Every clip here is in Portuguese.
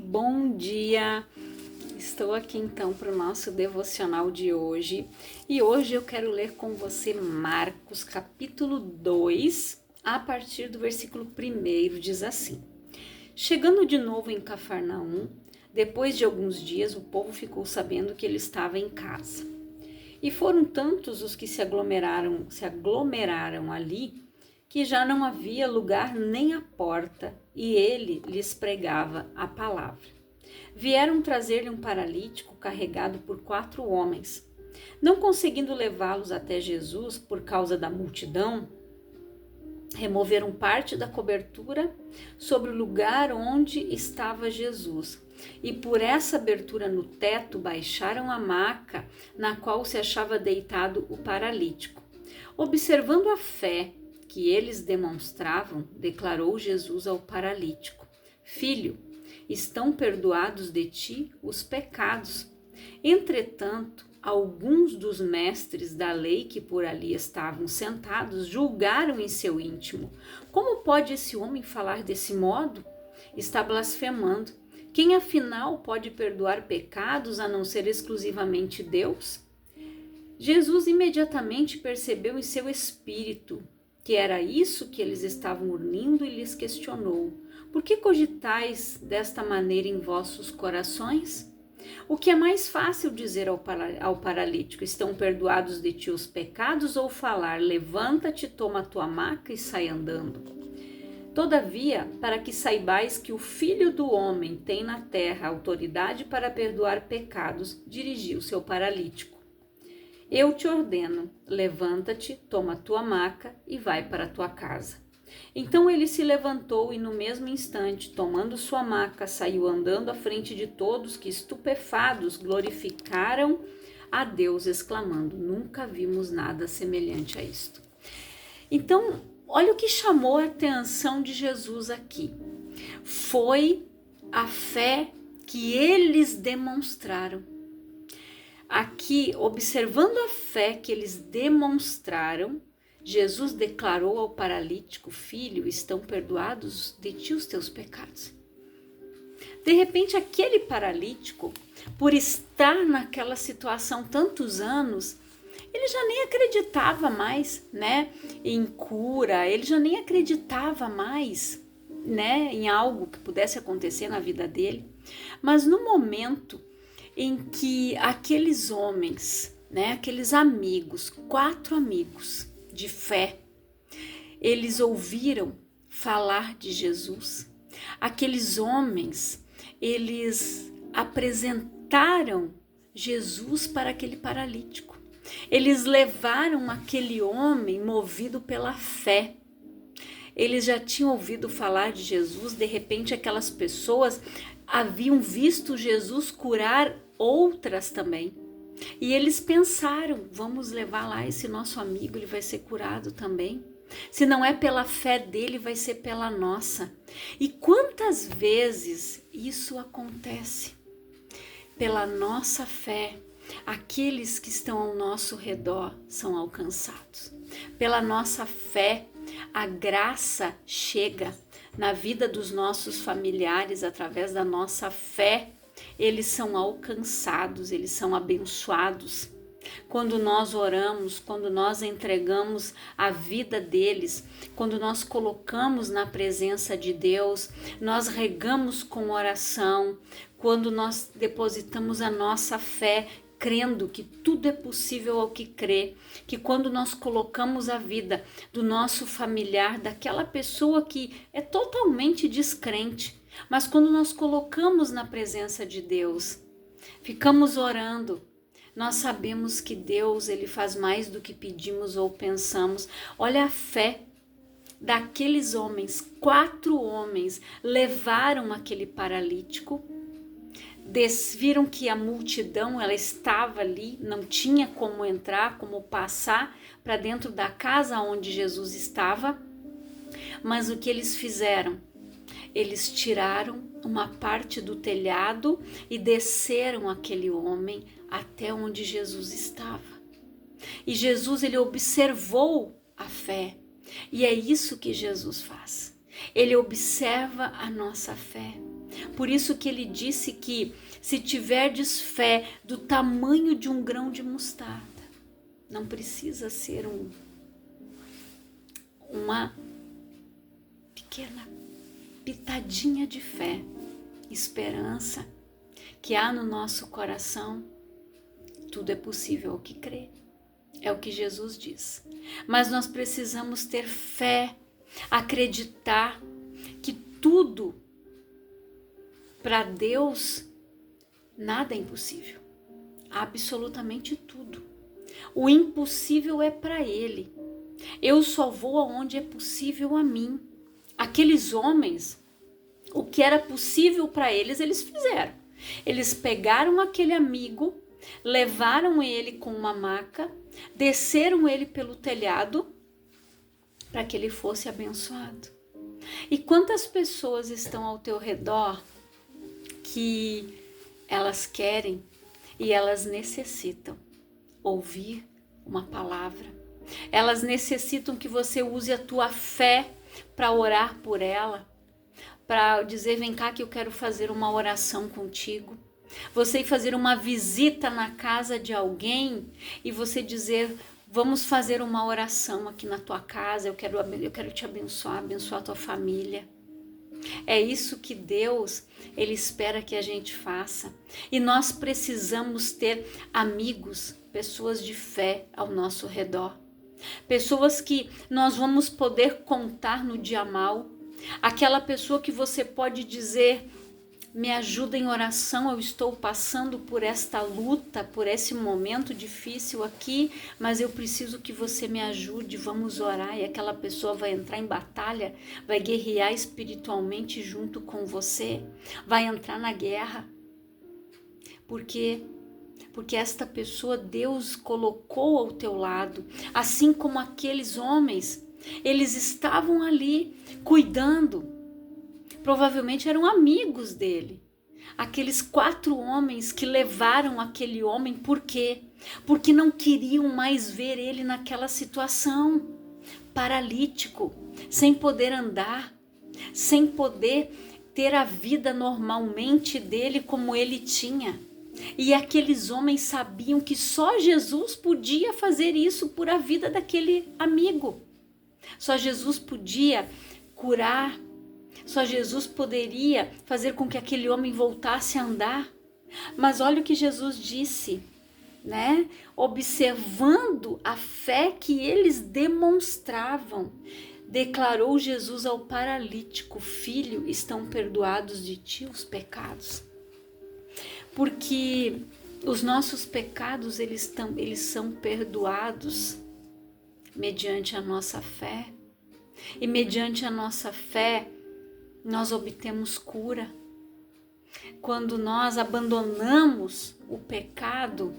Bom dia! Estou aqui então para o nosso devocional de hoje e hoje eu quero ler com você Marcos capítulo 2, a partir do versículo 1, diz assim: Chegando de novo em Cafarnaum, depois de alguns dias o povo ficou sabendo que ele estava em casa. E foram tantos os que se aglomeraram ali, que já não havia lugar nem à porta, e ele lhes pregava a palavra. Vieram trazer-lhe um paralítico carregado por 4 homens. Não conseguindo levá-los até Jesus por causa da multidão, removeram parte da cobertura sobre o lugar onde estava Jesus, e por essa abertura no teto baixaram a maca na qual se achava deitado o paralítico. Observando a fé que eles demonstravam, declarou Jesus ao paralítico: Filho, estão perdoados de ti os pecados. Entretanto, alguns dos mestres da lei que por ali estavam sentados julgaram em seu íntimo: Como pode esse homem falar desse modo? Está blasfemando. Quem afinal pode perdoar pecados a não ser exclusivamente Deus? Jesus imediatamente percebeu em seu espírito que era isso que eles estavam urnindo e lhes questionou: Por que cogitais desta maneira em vossos corações? O que é mais fácil dizer ao paralítico: Estão perdoados de ti os pecados, ou falar: Levanta-te, toma a tua maca e sai andando? Todavia, para que saibais que o Filho do Homem tem na terra autoridade para perdoar pecados, dirigiu-se ao paralítico: Eu te ordeno, levanta-te, toma a tua maca e vai para a tua casa. Então ele se levantou e no mesmo instante, tomando sua maca, saiu andando à frente de todos, que estupefados glorificaram a Deus, exclamando: Nunca vimos nada semelhante a isto. Então, olha o que chamou a atenção de Jesus aqui. Foi a fé que eles demonstraram. Aqui, observando a fé que eles demonstraram, Jesus declarou ao paralítico: Filho, estão perdoados de ti os teus pecados. De repente, aquele paralítico, por estar naquela situação tantos anos, ele já nem acreditava mais, em cura, ele já nem acreditava mais, em algo que pudesse acontecer na vida dele. Mas no momento em que aqueles homens, aqueles amigos, 4 amigos de fé, eles ouviram falar de Jesus, aqueles homens, eles apresentaram Jesus para aquele paralítico. Eles levaram aquele homem movido pela fé. Eles já tinham ouvido falar de Jesus, de repente aquelas pessoas haviam visto Jesus curar outras também. E eles pensaram: vamos levar lá esse nosso amigo, ele vai ser curado também. Se não é pela fé dele, vai ser pela nossa. E quantas vezes isso acontece? Pela nossa fé, aqueles que estão ao nosso redor são alcançados. Pela nossa fé, a graça chega na vida dos nossos familiares através da nossa fé. Eles são alcançados, eles são abençoados. Quando nós oramos, quando nós entregamos a vida deles, quando nós colocamos na presença de Deus, nós regamos com oração, quando nós depositamos a nossa fé, crendo que tudo é possível ao que crê, que quando nós colocamos a vida do nosso familiar, daquela pessoa que é totalmente descrente, mas quando nós colocamos na presença de Deus, ficamos orando, nós sabemos que Deus, ele faz mais do que pedimos ou pensamos. Olha a fé daqueles homens, 4 homens levaram aquele paralítico, viram que a multidão ela estava ali, não tinha como entrar, como passar para dentro da casa onde Jesus estava, mas o que eles fizeram? Eles tiraram uma parte do telhado e desceram aquele homem até onde Jesus estava. E Jesus, ele observou a fé. E é isso que Jesus faz. Ele observa a nossa fé. Por isso que ele disse que se tiverdes fé do tamanho de um grão de mostarda, não precisa ser uma pequena pitadinha de fé, esperança que há no nosso coração. Tudo é possível ao que crê. É o que Jesus diz. Mas nós precisamos ter fé, acreditar que tudo para Deus, nada é impossível. Absolutamente tudo. O impossível é para Ele. Eu só vou aonde é possível a mim. Aqueles homens, o que era possível para eles, eles fizeram. Eles pegaram aquele amigo, levaram ele com uma maca, desceram ele pelo telhado para que ele fosse abençoado. E quantas pessoas estão ao teu redor que elas querem e elas necessitam ouvir uma palavra. Elas necessitam que você use a tua fé para orar por ela, para dizer, vem cá que eu quero fazer uma oração contigo. Você ir fazer uma visita na casa de alguém e você dizer, vamos fazer uma oração aqui na tua casa, eu quero te abençoar a tua família. É isso que Deus, Ele espera que a gente faça. E nós precisamos ter amigos, pessoas de fé ao nosso redor. Pessoas que nós vamos poder contar no dia mal. Aquela pessoa que você pode dizer, me ajuda em oração, eu estou passando por esta luta, por esse momento difícil aqui, mas eu preciso que você me ajude, vamos orar. E aquela pessoa vai entrar em batalha, vai guerrear espiritualmente junto com você, vai entrar na guerra. Por quê? Porque esta pessoa Deus colocou ao teu lado, assim como aqueles homens, eles estavam ali cuidando. Provavelmente eram amigos dele. Aqueles 4 homens que levaram aquele homem, por quê? Porque não queriam mais ver ele naquela situação, paralítico, sem poder andar, sem poder ter a vida normalmente dele como ele tinha. E aqueles homens sabiam que só Jesus podia fazer isso por a vida daquele amigo. Só Jesus podia curar. Só Jesus poderia fazer com que aquele homem voltasse a andar. Mas olha o que Jesus disse, né? Observando a fé que eles demonstravam, declarou Jesus ao paralítico, filho, estão perdoados de ti os pecados. Porque os nossos pecados, eles são perdoados mediante a nossa fé. E mediante a nossa fé, nós obtemos cura. Quando nós abandonamos o pecado,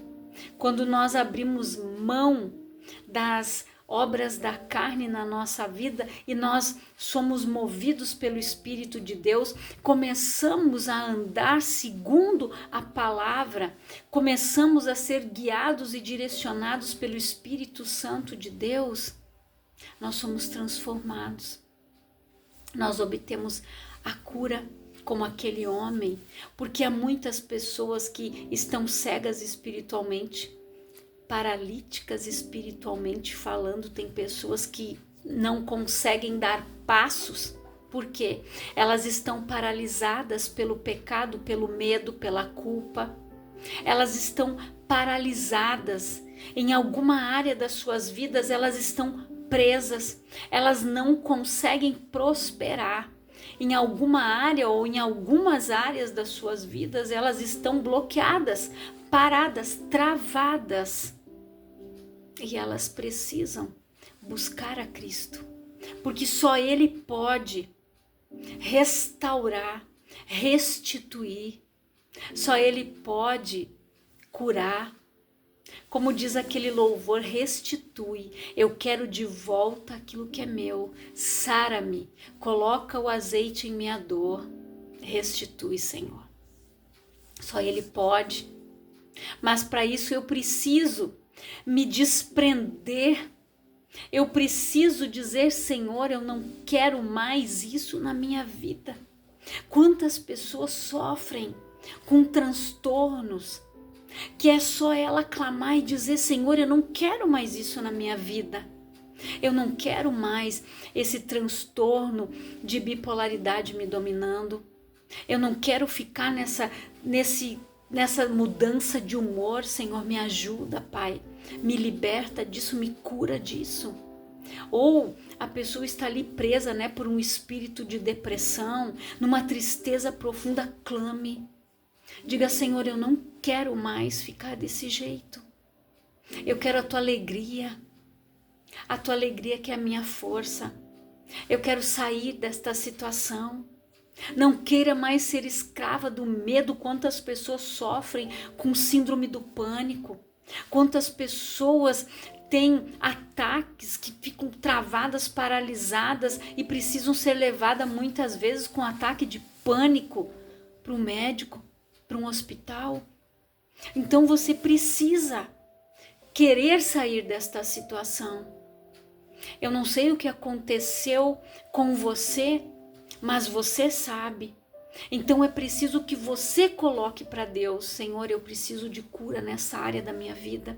quando nós abrimos mão das obras da carne na nossa vida e nós somos movidos pelo Espírito de Deus, começamos a andar segundo a palavra, começamos a ser guiados e direcionados pelo Espírito Santo de Deus, nós somos transformados. Nós obtemos a cura como aquele homem, porque há muitas pessoas que estão cegas espiritualmente, paralíticas espiritualmente falando. Tem pessoas que não conseguem dar passos, porque elas estão paralisadas pelo pecado, pelo medo, pela culpa. Elas estão paralisadas em alguma área das suas vidas, elas estão presas, elas não conseguem prosperar. Em alguma área ou em algumas áreas das suas vidas, elas estão bloqueadas, paradas, travadas. E elas precisam buscar a Cristo, porque só Ele pode restaurar, restituir, só Ele pode curar. Como diz aquele louvor, restitui, eu quero de volta aquilo que é meu, sara-me, coloca o azeite em minha dor, restitui, Senhor. Só Ele pode, mas para isso eu preciso me desprender, eu preciso dizer, Senhor, eu não quero mais isso na minha vida. Quantas pessoas sofrem com transtornos que é só ela clamar e dizer: Senhor, eu não quero mais isso na minha vida. Eu não quero mais esse transtorno de bipolaridade me dominando. Eu não quero ficar nessa mudança de humor. Senhor, me ajuda, Pai. Me liberta disso, me cura disso. Ou a pessoa está ali presa, né, por um espírito de depressão, numa tristeza profunda, clame. Diga: Senhor, eu não quero mais ficar desse jeito. Eu quero a tua alegria. A tua alegria que é a minha força. Eu quero sair desta situação. Não queira mais ser escrava do medo. Quantas pessoas sofrem com síndrome do pânico. Quantas pessoas têm ataques que ficam travadas, paralisadas e precisam ser levadas muitas vezes com ataque de pânico para o médico, para um hospital. Então você precisa querer sair desta situação. Eu não sei o que aconteceu com você, mas você sabe. Então é preciso que você coloque para Deus: Senhor, eu preciso de cura nessa área da minha vida.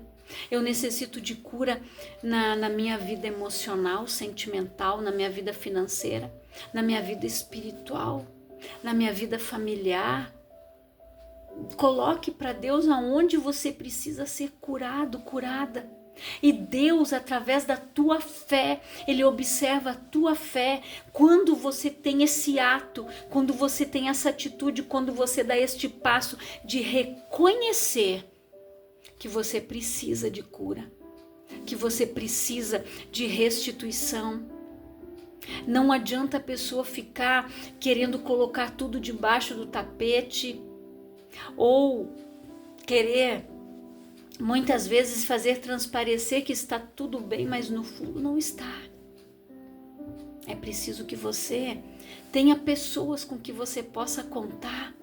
Eu necessito de cura na minha vida emocional, sentimental, na minha vida financeira, na minha vida espiritual, na minha vida familiar. Coloque para Deus aonde você precisa ser curado, curada. E Deus, através da tua fé, Ele observa a tua fé. Quando você tem esse ato, quando você tem essa atitude, quando você dá este passo de reconhecer que você precisa de cura, que você precisa de restituição. Não adianta a pessoa ficar querendo colocar tudo debaixo do tapete, ou querer muitas vezes fazer transparecer que está tudo bem, mas no fundo não está. É preciso que você tenha pessoas com que você possa contar,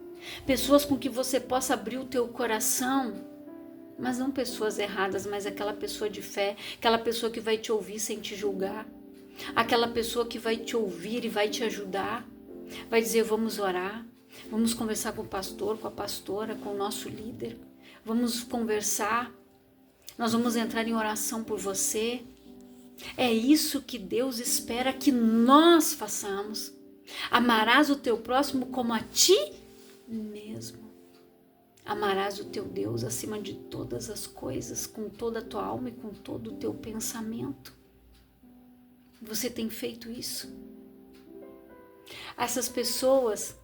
pessoas com que você possa abrir o teu coração, mas não pessoas erradas, mas aquela pessoa de fé, aquela pessoa que vai te ouvir sem te julgar, aquela pessoa que vai te ouvir e vai te ajudar, vai dizer: vamos orar, vamos conversar com o pastor, com a pastora, com o nosso líder. Vamos conversar, nós vamos entrar em oração por você. É isso que Deus espera que nós façamos. Amarás o teu próximo como a ti mesmo. Amarás o teu Deus acima de todas as coisas, com toda a tua alma e com todo o teu pensamento. Você tem feito isso? Essas pessoas,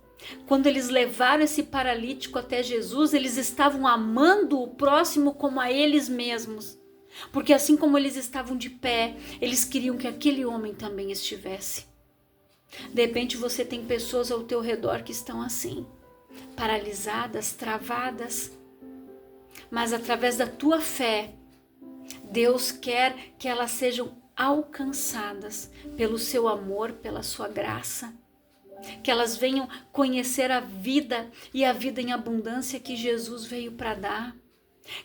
quando eles levaram esse paralítico até Jesus, eles estavam amando o próximo como a eles mesmos. Porque assim como eles estavam de pé, eles queriam que aquele homem também estivesse. De repente você tem pessoas ao teu redor que estão assim, paralisadas, travadas. Mas através da tua fé, Deus quer que elas sejam alcançadas pelo seu amor, pela sua graça. Que elas venham conhecer a vida e a vida em abundância que Jesus veio para dar.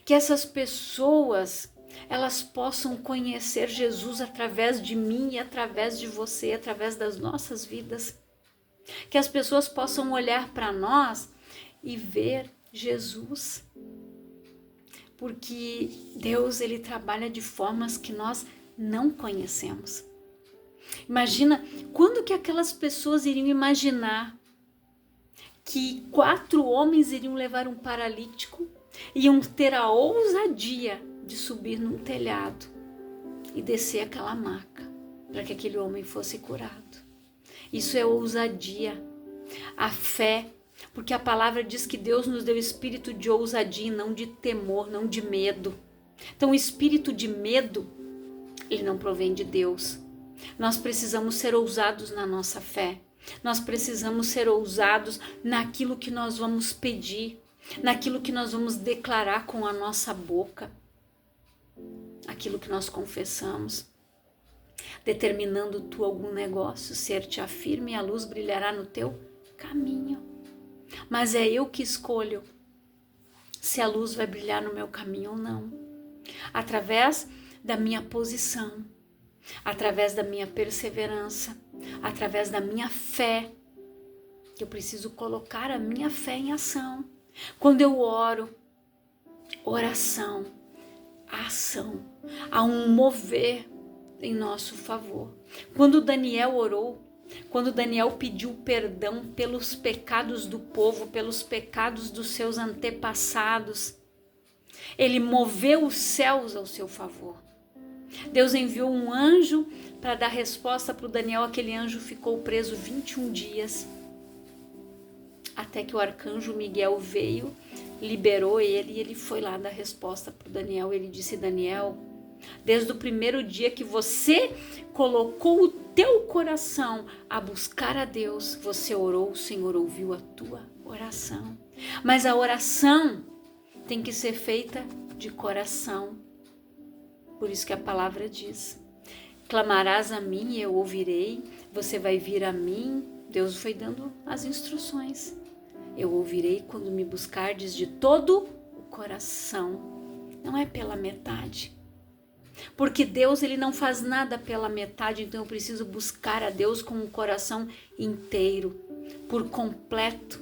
Que essas pessoas, elas possam conhecer Jesus através de mim e através de você, através das nossas vidas. Que as pessoas possam olhar para nós e ver Jesus. Porque Deus, Ele trabalha de formas que nós não conhecemos. Imagina, quando que aquelas pessoas iriam imaginar que 4 homens iriam levar um paralítico, iam ter a ousadia de subir num telhado e descer aquela maca para que aquele homem fosse curado. Isso é ousadia, a fé, porque a palavra diz que Deus nos deu espírito de ousadia, não de temor, não de medo. Então o espírito de medo, ele não provém de Deus. Nós precisamos ser ousados na nossa fé. Nós precisamos ser ousados naquilo que nós vamos pedir, naquilo que nós vamos declarar com a nossa boca, aquilo que nós confessamos. Determinando tu algum negócio, ser-te firme e a luz brilhará no teu caminho. Mas é eu que escolho se a luz vai brilhar no meu caminho ou não. Através da minha posição, através da minha perseverança, através da minha fé. que eu preciso colocar a minha fé em ação. Quando eu oro, oração, ação, há um mover em nosso favor. Quando Daniel orou, quando Daniel pediu perdão pelos pecados do povo, pelos pecados dos seus antepassados, ele moveu os céus ao seu favor. Deus enviou um anjo para dar resposta para o Daniel. Aquele anjo ficou preso 21 dias, até que o arcanjo Miguel veio, liberou ele e ele foi lá dar resposta para o Daniel. Ele disse: Daniel, desde o primeiro dia que você colocou o teu coração a buscar a Deus, você orou, o Senhor ouviu a tua oração. Mas a oração tem que ser feita de coração. Por isso que a palavra diz: clamarás a mim e eu ouvirei, você vai vir a mim. Deus foi dando as instruções. Eu ouvirei quando me buscardes de todo o coração. Não é pela metade. Porque Deus, ele não faz nada pela metade, então eu preciso buscar a Deus com o coração inteiro, por completo.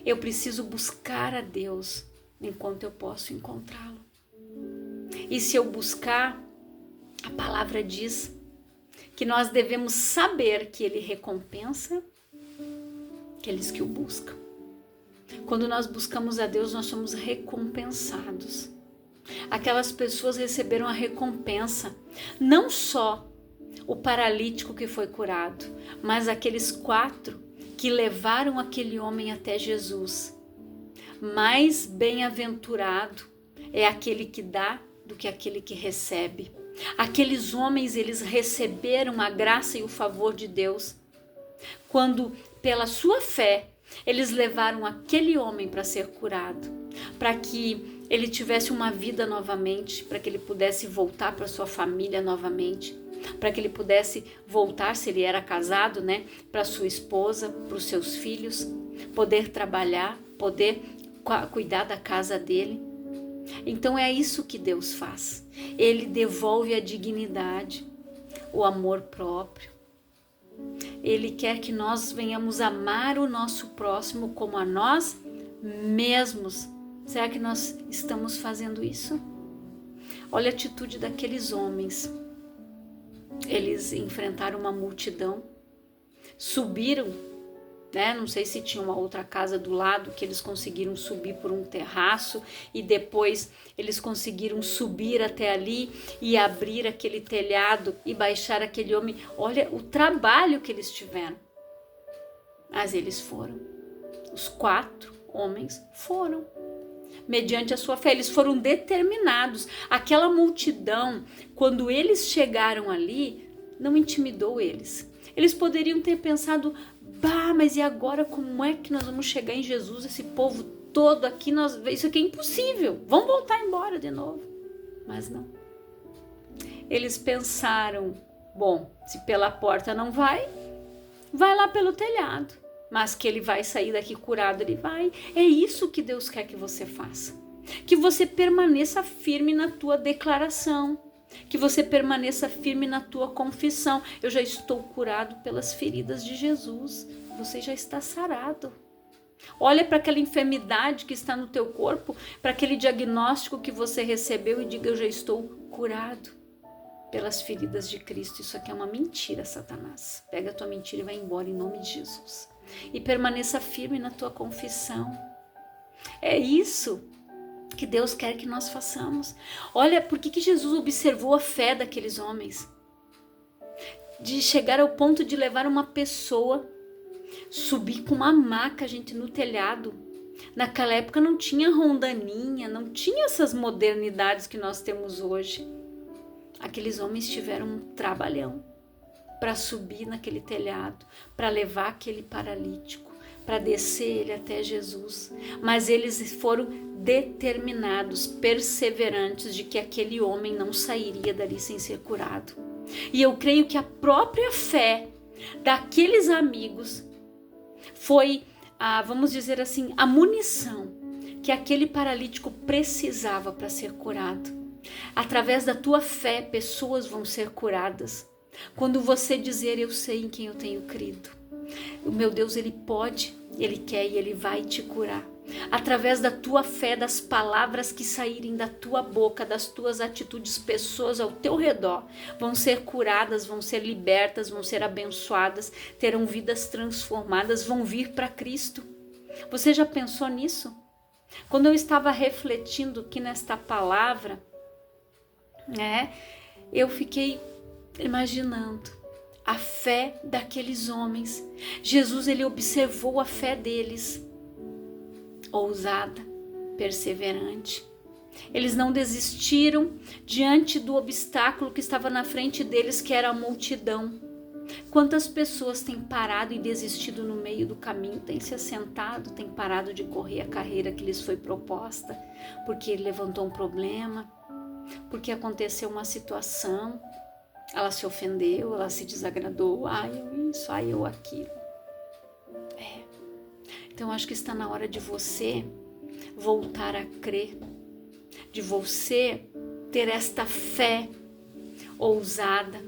Eu preciso buscar a Deus enquanto eu posso encontrá-lo. E se eu buscar, a palavra diz que nós devemos saber que ele recompensa aqueles que o buscam. Quando nós buscamos a Deus, nós somos recompensados. Aquelas pessoas receberam a recompensa, não só o paralítico que foi curado, mas aqueles 4 que levaram aquele homem até Jesus. Mais bem-aventurado é aquele que dá do que aquele que recebe. Aqueles homens, eles receberam a graça e o favor de Deus quando, pela sua fé, eles levaram aquele homem para ser curado, para que ele tivesse uma vida novamente, para que ele pudesse voltar para sua família novamente, para que ele pudesse voltar, se ele era casado, né, para sua esposa, para os seus filhos, poder trabalhar, poder cuidar da casa dele. Então é isso que Deus faz. Ele devolve a dignidade, o amor próprio. Ele quer que nós venhamos amar o nosso próximo como a nós mesmos. Será que nós estamos fazendo isso? Olha a atitude daqueles homens. Eles enfrentaram uma multidão, subiram, né? Não sei se tinha uma outra casa do lado que eles conseguiram subir por um terraço e depois eles conseguiram subir até ali e abrir aquele telhado e baixar aquele homem. Olha o trabalho que eles tiveram. Mas eles foram. Os 4 homens foram. Mediante a sua fé, eles foram determinados. Aquela multidão, quando eles chegaram ali, não intimidou eles. Eles poderiam ter pensado: bah, mas e agora como é que nós vamos chegar em Jesus? Esse povo todo aqui, isso aqui é impossível. Vamos voltar embora de novo. Mas não. Eles pensaram: bom, se pela porta não vai lá pelo telhado. Mas que ele vai sair daqui curado, ele vai. É isso que Deus quer que você faça. Que você permaneça firme na tua declaração. Que você permaneça firme na tua confissão. Eu já estou curado pelas feridas de Jesus. Você já está sarado. Olha para aquela enfermidade que está no teu corpo, para aquele diagnóstico que você recebeu e diga: eu já estou curado pelas feridas de Cristo. Isso aqui é uma mentira, Satanás. Pega a tua mentira e vai embora em nome de Jesus. E permaneça firme na tua confissão. É isso que Deus quer que nós façamos. Olha, por que Jesus observou a fé daqueles homens? De chegar ao ponto de levar uma pessoa, subir com uma maca, gente, no telhado. Naquela época não tinha rondaninha, não tinha essas modernidades que nós temos hoje. Aqueles homens tiveram um trabalhão para subir naquele telhado, para levar aquele paralítico, para descer ele até Jesus. Mas eles foram determinados, perseverantes de que aquele homem não sairia dali sem ser curado. E eu creio que a própria fé daqueles amigos foi, vamos dizer assim, a munição que aquele paralítico precisava para ser curado. Através da tua fé, pessoas vão ser curadas. Quando você dizer: eu sei em quem eu tenho crido. O meu Deus, Ele pode, Ele quer e Ele vai te curar. Através da tua fé, das palavras que saírem da tua boca, das tuas atitudes, pessoas ao teu redor vão ser curadas, vão ser libertas, vão ser abençoadas, terão vidas transformadas, vão vir para Cristo. Você já pensou nisso? Quando eu estava refletindo aqui nesta palavra, eu fiquei imaginando a fé daqueles homens. Jesus, ele observou a fé deles, ousada, perseverante. Eles não desistiram diante do obstáculo que estava na frente deles, que era a multidão. Quantas pessoas têm parado e desistido no meio do caminho, têm se assentado, têm parado de correr a carreira que lhes foi proposta, porque levantou um problema, porque aconteceu uma situação, ela se ofendeu, ela se desagradou, eu isso, eu aquilo. Então acho que está na hora de você voltar a crer, de você ter esta fé ousada,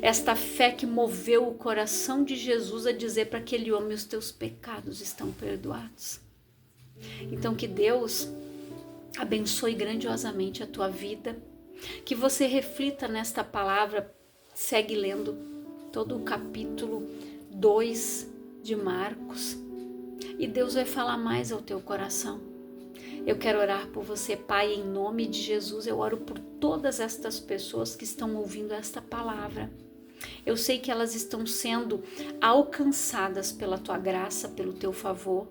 esta fé que moveu o coração de Jesus a dizer para aquele homem: os teus pecados estão perdoados. Então que Deus abençoe grandiosamente a tua vida, que você reflita nesta palavra, segue lendo todo o capítulo 2 de Marcos e Deus vai falar mais ao teu coração. Eu quero orar por você, Pai, em nome de Jesus. Eu oro por todas estas pessoas que estão ouvindo esta palavra. Eu sei que elas estão sendo alcançadas pela tua graça, pelo teu favor,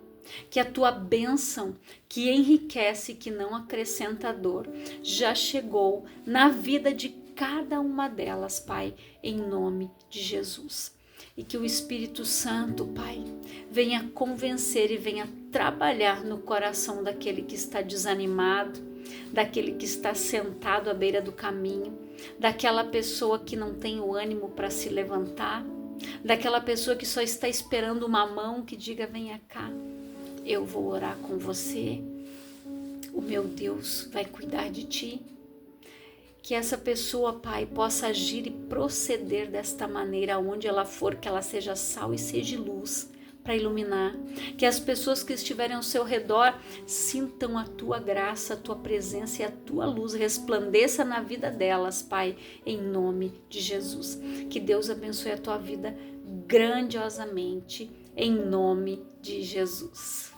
que a tua bênção, que enriquece, que não acrescenta dor, já chegou na vida de cada uma delas, Pai, em nome de Jesus. E que o Espírito Santo, Pai, venha convencer e venha trabalhar no coração daquele que está desanimado, daquele que está sentado à beira do caminho, daquela pessoa que não tem o ânimo para se levantar, daquela pessoa que só está esperando uma mão que diga: venha cá, eu vou orar com você, o meu Deus vai cuidar de ti. Que essa pessoa, Pai, possa agir e proceder desta maneira onde ela for, que ela seja sal e seja luz para iluminar. Que as pessoas que estiverem ao seu redor sintam a tua graça, a tua presença e a tua luz resplandeça na vida delas, Pai, em nome de Jesus. Que Deus abençoe a tua vida grandiosamente, em nome de Jesus.